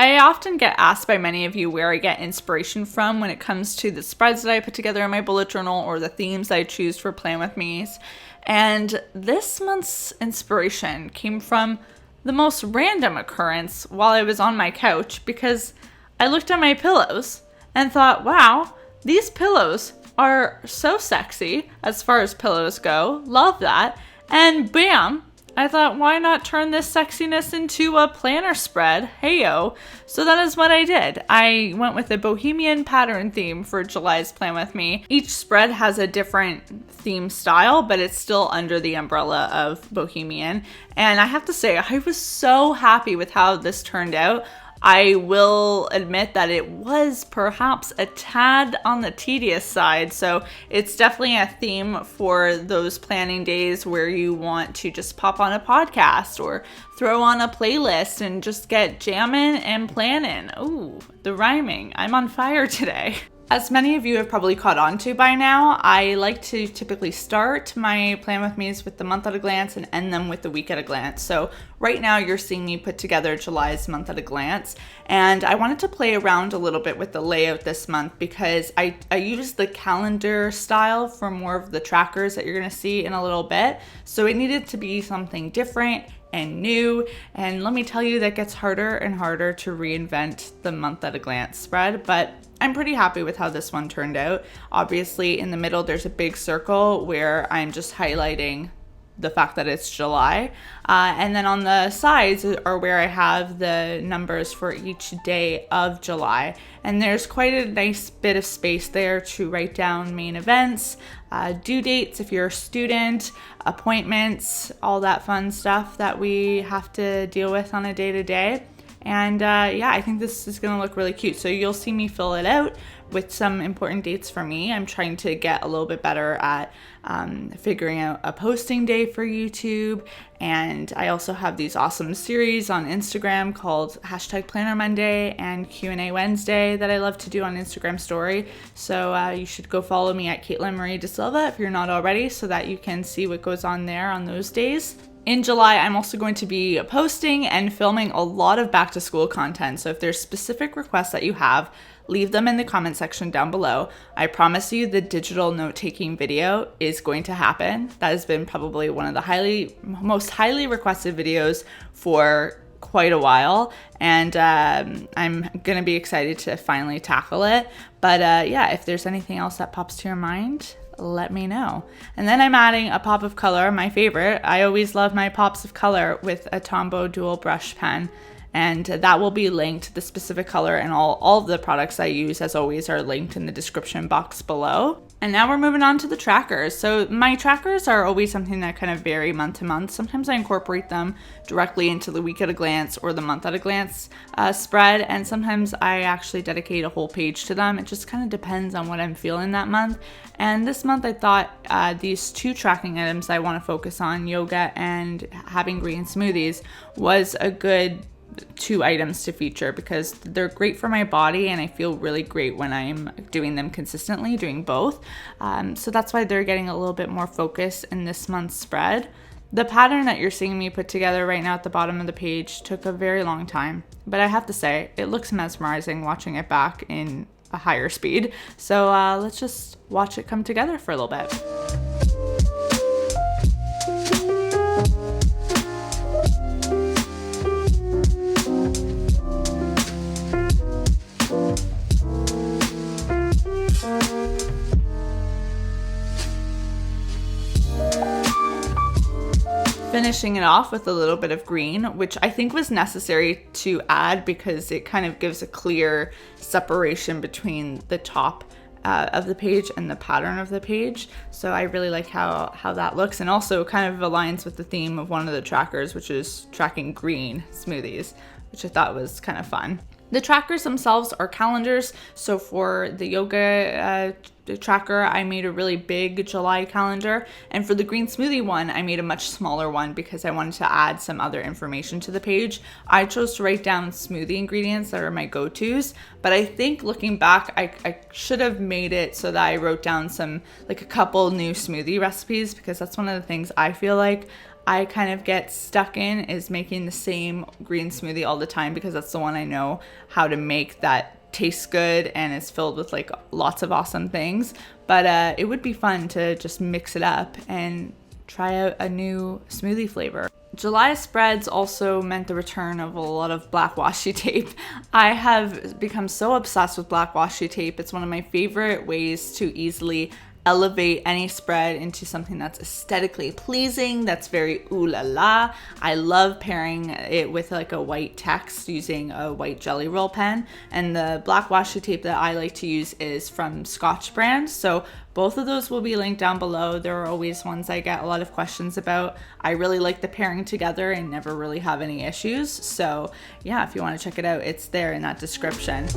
I often get asked by many of you where I get inspiration from when it comes to the spreads that I put together in my bullet journal or the themes I choose for Plan With Me's. And this month's inspiration came from the most random occurrence while I was on my couch, because I looked at my pillows and thought, wow, these pillows are so sexy as far as pillows go. Love that. And bam, I thought, why not turn this sexiness into a planner spread? Heyo. So that is what I did. I went with a bohemian pattern theme for July's Plan With Me. Each spread has a different theme style, but it's still under the umbrella of bohemian. And I have to say, I was so happy with how this turned out. I will admit that it was perhaps a tad on the tedious side, so it's definitely a theme for those planning days where you want to just pop on a podcast or throw on a playlist and just get jamming and planning. Ooh, the rhyming. I'm on fire today. As many of you have probably caught on to by now, I like to typically start my Plan With Me's with the month at a glance and end them with the week at a glance. So right now you're seeing me put together July's month at a glance, and I wanted to play around a little bit with the layout this month because I used the calendar style for more of the trackers that you're going to see in a little bit. So it needed to be something different and new, and let me tell you, that gets harder and harder to reinvent the month at a glance spread, but I'm pretty happy with how this one turned out. Obviously in the middle there's a big circle where I'm just highlighting the fact that it's July, and then on the sides are where I have the numbers for each day of July, and there's quite a nice bit of space there to write down main events, due dates if you're a student, appointments, all that fun stuff that we have to deal with on a day-to-day. And yeah, I think this is gonna look really cute. So you'll see me fill it out with some important dates for me. I'm trying to get a little bit better at figuring out a posting day for YouTube. And I also have these awesome series on Instagram called #PlannerMonday and Q&A Wednesday that I love to do on Instagram story. So you should go follow me at Caitlin Marie De Silva if you're not already, so that you can see what goes on there on those days. In July, I'm also going to be posting and filming a lot of back to school content. So if there's specific requests that you have, leave them in the comment section down below. I promise you the digital note-taking video is going to happen. That has been probably one of the most highly requested videos for quite a while, and I'm gonna be excited to finally tackle it. But yeah, if there's anything else that pops to your mind, let me know. And then I'm adding a pop of color, my favorite. I always love my pops of color with a Tombow dual brush pen, and that will be linked. The specific color and all of the products I use, as always, are linked in the description box below. And now we're moving on to the trackers. So my trackers are always something that kind of vary month to month. Sometimes I incorporate them directly into the week at a glance or the month at a glance spread, and sometimes I actually dedicate a whole page to them. It just kind of depends on what I'm feeling that month. And this month I thought these two tracking items I want to focus on, yoga and having green smoothies, was a good two items to feature because they're great for my body and I feel really great when I'm doing them consistently, doing both. So that's why they're getting a little bit more focus in this month's spread. The pattern that you're seeing me put together right now at the bottom of the page took a very long time, but I have to say it looks mesmerizing watching it back in a higher speed. So let's just watch it come together for a little bit. Finishing it off with a little bit of green, which I think was necessary to add because it kind of gives a clear separation between the top of the page and the pattern of the page. So I really like how that looks, and also kind of aligns with the theme of one of the trackers, which is tracking green smoothies, which I thought was kind of fun. The trackers themselves are calendars. So for the yoga tracker, I made a really big July calendar. And for the green smoothie one, I made a much smaller one because I wanted to add some other information to the page. I chose to write down smoothie ingredients that are my go-tos, but I think looking back, I should have made it so that I wrote down a couple new smoothie recipes, because that's one of the things I feel like I kind of get stuck in is making the same green smoothie all the time, because that's the one I know how to make that tastes good and is filled with like lots of awesome things. But it would be fun to just mix it up and try out a new smoothie flavor. July spreads also meant the return of a lot of black washi tape. I have become so obsessed with black washi tape. It's one of my favorite ways to easily elevate any spread into something that's aesthetically pleasing, that's very ooh la la. I love pairing it with like a white text using a white Jelly Roll pen. And the black washi tape that I like to use is from Scotch brand. So both of those will be linked down below. There are always ones I get a lot of questions about. I really like the pairing together and never really have any issues. So yeah, if you want to check it out, it's there in that description.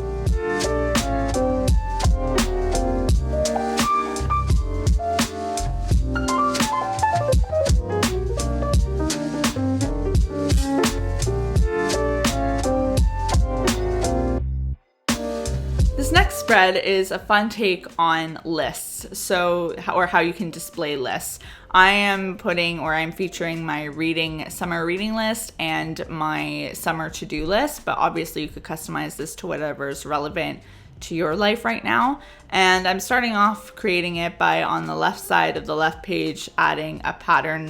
This next spread is a fun take on lists, or how you can display lists. I'm featuring my summer reading list and my summer to-do list, but obviously you could customize this to whatever is relevant to your life right now. And I'm starting off creating it by, on the left side of the left page, adding a pattern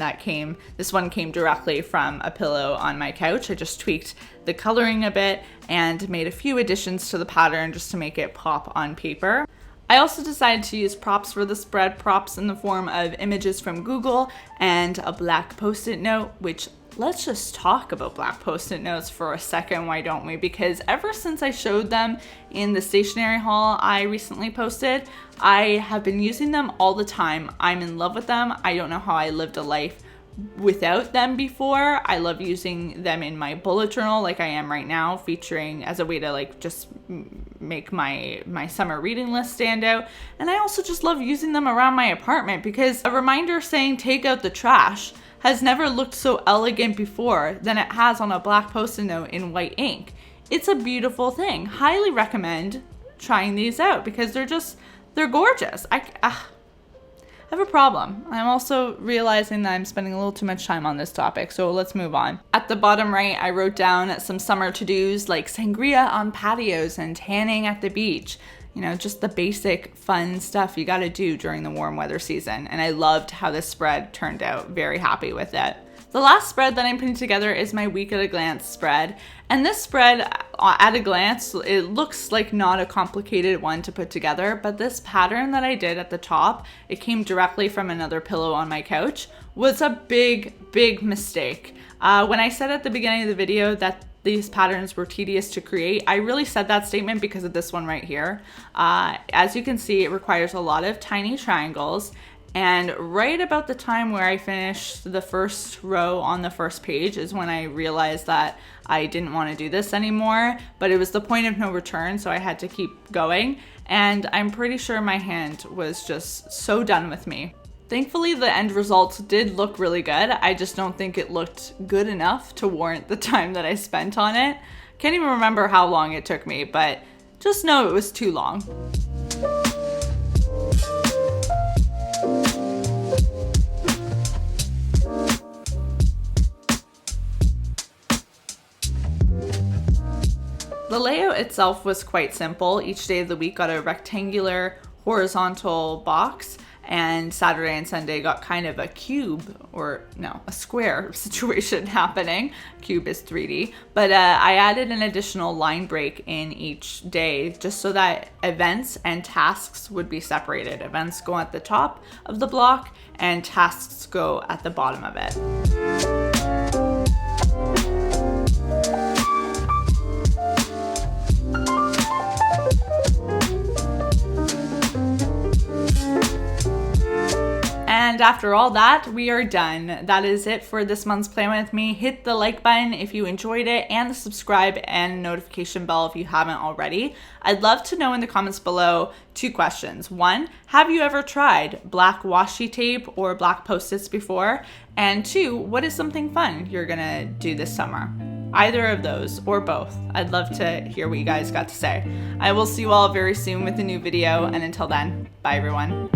this one came directly from a pillow on my couch. I just tweaked the coloring a bit and made a few additions to the pattern just to make it pop on paper. I also decided to use props for the spread, props in the form of images from Google and a black post-it note, which let's just talk about black post-it notes for a second, why don't we? Because ever since I showed them in the stationery haul I recently posted, I have been using them all the time. I'm in love with them. I don't know how I lived a life without them before. I love using them in my bullet journal like I am right now, featuring as a way to like just make my summer reading list stand out. And I also just love using them around my apartment, because a reminder saying take out the trash has never looked so elegant before than it has on a black post-it note in white ink. It's a beautiful thing. Highly recommend trying these out because they're gorgeous. I have a problem. I'm also realizing that I'm spending a little too much time on this topic, so let's move on. At the bottom right, I wrote down some summer to-dos like sangria on patios and tanning at the beach. You know, just the basic fun stuff you gotta do during the warm weather season. And I loved how this spread turned out. Very happy with it. The last spread that I'm putting together is my week at a glance spread. And this spread, at a glance, it looks like not a complicated one to put together, but this pattern that I did at the top, it came directly from another pillow on my couch, was a big mistake. When I said at the beginning of the video that these patterns were tedious to create, I really said that statement because of this one right here. As you can see, it requires a lot of tiny triangles. And right about the time where I finished the first row on the first page is when I realized that I didn't want to do this anymore, but it was the point of no return, so I had to keep going. And I'm pretty sure my hand was just so done with me. Thankfully, the end result did look really good. I just don't think it looked good enough to warrant the time that I spent on it. Can't even remember how long it took me, but just know it was too long. The layout itself was quite simple. Each day of the week got a rectangular horizontal box, and Saturday and Sunday got kind of a cube, or no, a square situation happening. Cube is 3D. But I added an additional line break in each day just so that events and tasks would be separated. Events go at the top of the block and tasks go at the bottom of it. And after all that, we are done. That is it for this month's Plan With Me. Hit the like button if you enjoyed it, and the subscribe and notification bell if you haven't already. I'd love to know in the comments below 2 questions. 1, have you ever tried black washi tape or black Post-its before? And 2, what is something fun you're gonna do this summer? Either of those or both. I'd love to hear what you guys got to say. I will see you all very soon with a new video, and until then, bye everyone.